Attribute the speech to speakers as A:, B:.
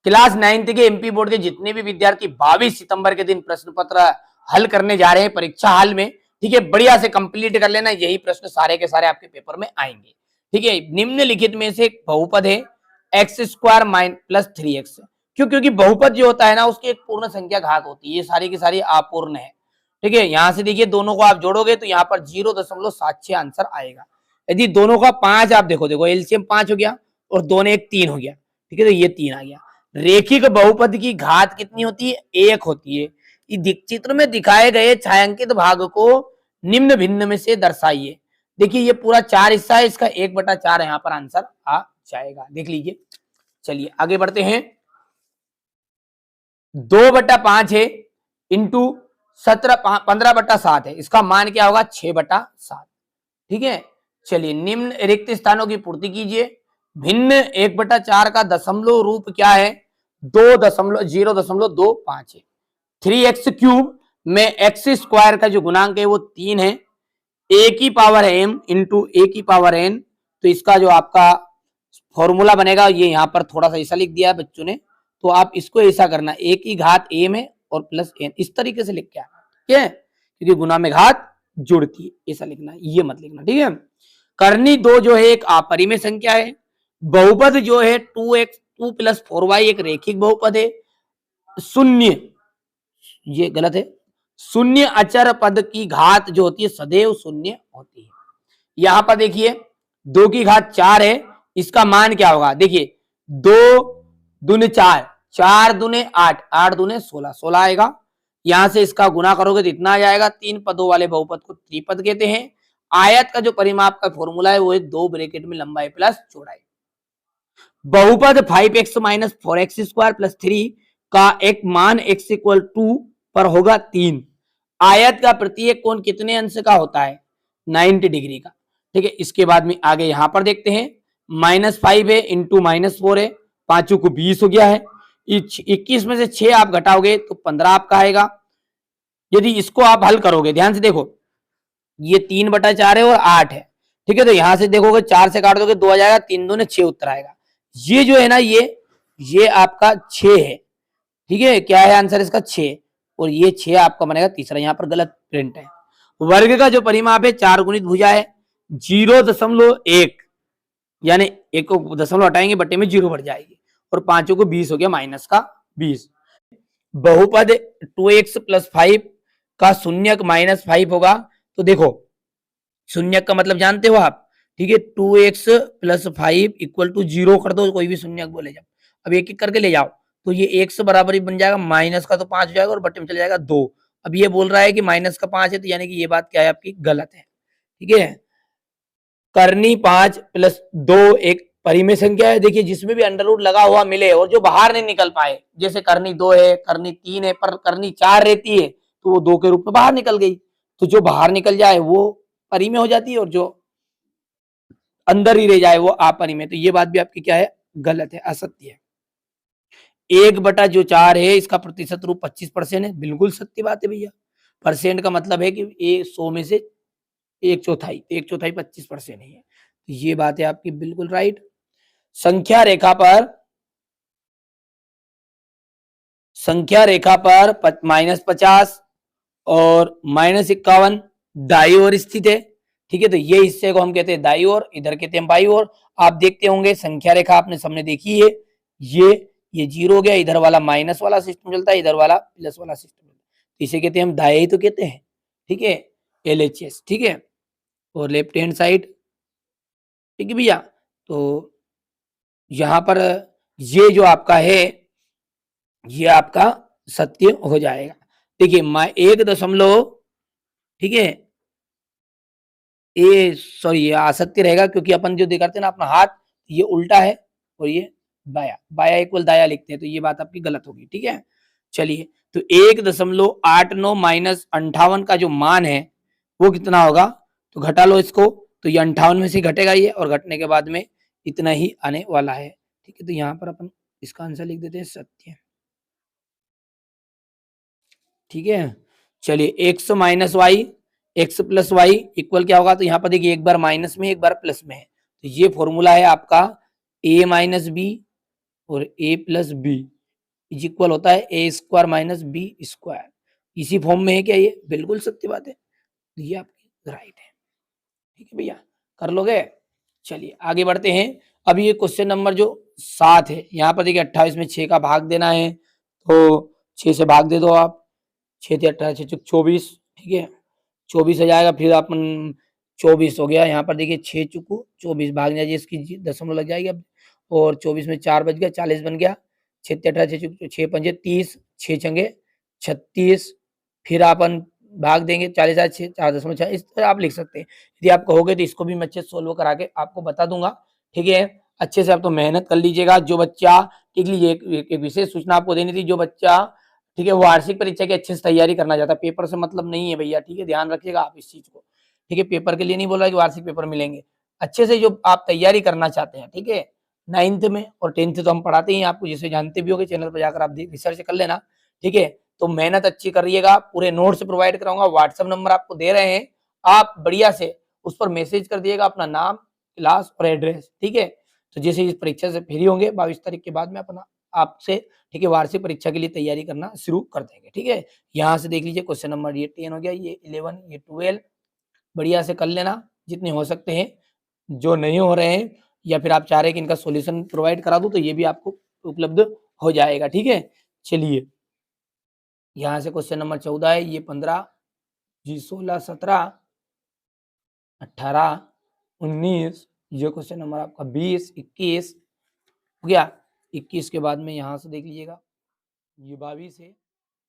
A: Class 9th के MP board के जितने भी विद्यार्थी 22 सितंबर के दिन प्रश्न पत्र हल करने जा रहे हैं परीक्षा हाल में, ठीक है, बढ़िया से कंप्लीट कर लेना, यही प्रश्न सारे के सारे आपके पेपर में आएंगे। ठीक है, निम्नलिखित में से एक बहुपद है एक्स स्क्वायर प्लस 3x। क्यों? क्योंकि बहुपद जो होता है ना उसकी एक पूर्ण संख्या घात होती है, ये सारी की सारी अपूर्ण है। ठीक है, यहां से देखिए दोनों को आप जोड़ोगे तो यहाँ पर 0.76 आंसर आएगा। यदि दोनों का 5 आप देखो, देखो एलसीएम 5 हो गया और 2 ने 1 3 हो गया। ठीक है, तो ये 3 आ गया। रेखिक बहुपद की घात कितनी होती है? 1 होती है। चित्र में दिखाए गए छायांकित भाग को निम्न भिन्न में से दर्शाइए। देखिए ये पूरा 4 हिस्सा है, इसका 1/4 यहाँ पर आंसर आ जाएगा, देख लीजिए। चलिए आगे बढ़ते हैं। 2/5 है इंटू 15/7 है, इसका मान क्या होगा? 6/7। ठीक है, चलिए निम्न रिक्त स्थानों की पूर्ति कीजिए। भिन्न 1/4 का दशमलव रूप क्या है? 0.25 है। 3x क्यूब में x स्क्वायर का जो गुणांक है वो 3 है। a की पावर m इंटू ए की पावर n, तो इसका जो आपका फॉर्मूला बनेगा ये यहाँ पर थोड़ा सा ऐसा लिख दिया है बच्चों ने, तो आप इसको ऐसा करना, a की घात a में और प्लस n, इस तरीके से लिख के आना। ठीक है, क्योंकि गुना में घात जुड़ती है, ऐसा लिखना, ये मत लिखना। ठीक है, करनी 2 जो है एक अपरिमेय संख्या है। बहुपद जो है 2x 2 + 4y एक रेखिक बहुपद है। शून्य, ये गलत है, शून्य अचर पद की घात जो होती है सदैव शून्य होती है। यहां पर देखिए 2 की घात 4 है, इसका मान क्या होगा? देखिए 2 दूने 4, 4 दूने 8, 8 दूने 16, 16 आएगा। यहां से इसका गुना करोगे तो इतना आ जाएगा। 3 पदों वाले बहुपद को त्रिपद कहते हैं। आयत का जो परिमाप का फॉर्मूला है वो है 2 ब्रैकेट में लंबाई प्लस चौड़ाई। बहुपद 5x - 4x स्क्वायर प्लस 3 का एक मान x = 2 पर होगा 3। आयत का प्रत्येक कोण कितने अंश का होता है? 90 डिग्री का। ठीक है, इसके बाद में आगे यहां पर देखते हैं। -5 है इंटू -4 है, 5 को 20 हो गया है। 21 में से 6 आप घटाओगे तो 15 आपका आएगा। यदि इसको आप हल करोगे, ध्यान से देखो, ये 3/4 है और 8 है। ठीक है, तो यहां से देखोगे 4 से काट दोगे 2 आ जाएगा, 3 दूने 6 उत्तर आएगा। ये जो है ना ये आपका 6 है। ठीक है, क्या है आंसर इसका? 6, और ये 6 आपका बनेगा तीसरा, यहाँ पर गलत प्रिंट है। वर्ग का जो परिमाप है 4 गुणित भुजा है 0.1, यानी 1 को दशमलव हटाएंगे बटे में 0 बढ़ जाएगी, और 5 को 20 हो गया -20। बहुपद 2x + 5 का शून्यक -5 होगा, तो देखो शून्यक का मतलब जानते हो आप? ठीक है, 2x + 5 = 0 कर दो, कोई भी शून्यक बोले जब, अब एक एक करके ले जाओ, तो ये x बराबर ही बन जाएगा, माइनस का तो 5 हो जाएगा और बटे में चले जाएगा 2। अब ये बोल रहा है कि माइनस का 5 है, तो यानी कि ये बात क्या है आपकी? गलत है। ठीक है, करनी 5 + 2 एक परिमेय संख्या है। देखिए जिसमें भी अंडर रूट लगा हुआ मिले और जो बाहर नहीं निकल पाए, जैसे करनी 2 है, करनी 3 है, पर करनी 4 रहती है तो वो 2 के रूप में बाहर निकल गई, तो जो बाहर निकल जाए वो परिमेय हो जाती है और जो अंदर ही रह जाए वो अपरिमेय। तो ये बात भी आपकी क्या है? गलत है, असत्य है। 1/4 है, इसका प्रतिशत रूप 25% है, बिल्कुल सत्य बात है भैया। परसेंट का मतलब है कि 100 में से 1/4, 1/4 25% ही है, तो ये बात है आपकी बिल्कुल राइट। संख्या रेखा पर -50 और -51 दाई ओर स्थित है। ठीक है, तो ये हिस्से को हम कहते हैं दाई ओर, इधर कहते हैं बाई ओर। आप देखते होंगे संख्या रेखा आपने सामने देखी है, ये 0 हो गया, इधर वाला माइनस वाला सिस्टम चलता है, इधर वाला प्लस वाला सिस्टम, इसे कहते हैं हम दाई तो कहते हैं। ठीक है, LHS। ठीक है, और लेफ्ट हैंड साइड, ठीक है भैया, तो यहां पर ये जो आपका है ये आपका सत्य हो जाएगा। देखिए 1 ठीक है, ये सॉरी ये असत्य रहेगा, क्योंकि अपन जो करते हैं ना अपना हाथ, ये उल्टा है और ये बाया, बाया इक्वल दाया लिखते हैं, तो ये बात आपकी गलत होगी। ठीक है, चलिए, तो 1.89 - 58 का जो मान है वो कितना होगा? तो घटा लो इसको, तो ये 58 में से घटेगा ये, और घटने के बाद में इतना ही आने वाला है। ठीक है, तो यहाँ पर अपन इसका आंसर लिख देते हैं सत्य। ठीक है, चलिए x - y x + y equal क्या होगा? तो यहाँ पर देखिए एक बार माइनस में एक बार प्लस में है, तो ये फॉर्मूला है आपका a - b और a + b। इज इक्वल होता है ए स्क्वायर माइनस बी स्क्वायर। इसी फॉर्म में है क्या ये? बिल्कुल सत्य बात है, ये आपकी राइट है। ठीक है भैया, कर लोगे? चलिए आगे बढ़ते हैं। अब ये क्वेश्चन नंबर जो 7 है, यहाँ पर देखिए 28 में 6 का भाग देना है, तो 6 से भाग दे दो आप। 6 × 18 = 24। ठीक है, 24 हो जाएगा। फिर अपन 24 हो गया, यहाँ पर देखिए 6 चुकू 24 भाग जाइए, इसकी दशमलव लग जाएगी अब, और 24 में 4 बच गया, 40 बन गया। 6 × 18 6 पंजे 30, 6 छंगे 36। फिर अपन भाग देंगे 40 6 4.6, इस तरह आप लिख सकते हैं। यदि आप कहोगे तो इसको भी मैं अच्छे से सोल्व करा के आपको बता दूंगा। ठीक है, अच्छे से आप तो मेहनत कर लीजिएगा। जो बच्चा, ठीक लीजिए, एक विशेष सूचना आपको देनी थी, जो बच्चा, ठीक है, वार्षिक परीक्षा की अच्छे से तैयारी करना चाहता है, पेपर से मतलब नहीं है भैया, ठीक है, ध्यान रखिएगा आप इस चीज को। ठीक है, पेपर के लिए नहीं बोल रहा कि वार्षिक पेपर मिलेंगे, अच्छे से जो आप तैयारी करना चाहते हैं, ठीक है, 9th में और 10th तो हम पढ़ाते ही हैं आपको, जिसे जानते भी होंगे, चैनल पर जाकर आप रिसर्च कर लेना। ठीक है, तो मेहनत अच्छी करिएगा, पूरे नोट्स प्रोवाइड कराऊंगा, व्हाट्सएप नंबर आपको दे रहे हैं, आप बढ़िया से उस पर मैसेज कर दिएगा अपना नाम, क्लास और एड्रेस। ठीक है, तो जैसे इस परीक्षा से फ्री होंगे 22 तारीख के बाद में अपना आपसे, ठीक है, वार्षिक परीक्षा के लिए तैयारी करना शुरू कर देंगे। ठीक है, यहाँ से देख लीजिए क्वेश्चन नंबर ये 10 हो गया, ये 11, ये 12, बढ़िया से कर लेना जितने हो सकते हैं। जो नहीं हो रहे हैं या फिर आप चाह रहे हैं कि इनका सॉल्यूशन प्रोवाइड करा दूं, तो ये भी आपको उपलब्ध हो जाएगा। ठीक है, चलिए यहाँ से क्वेश्चन नंबर 14 है, ये 15 जी, 16 17 18 19, ये क्वेश्चन नंबर आपका 20 21 हो गया। 21 के बाद में यहाँ से देख लीजिएगा, ये 22 है,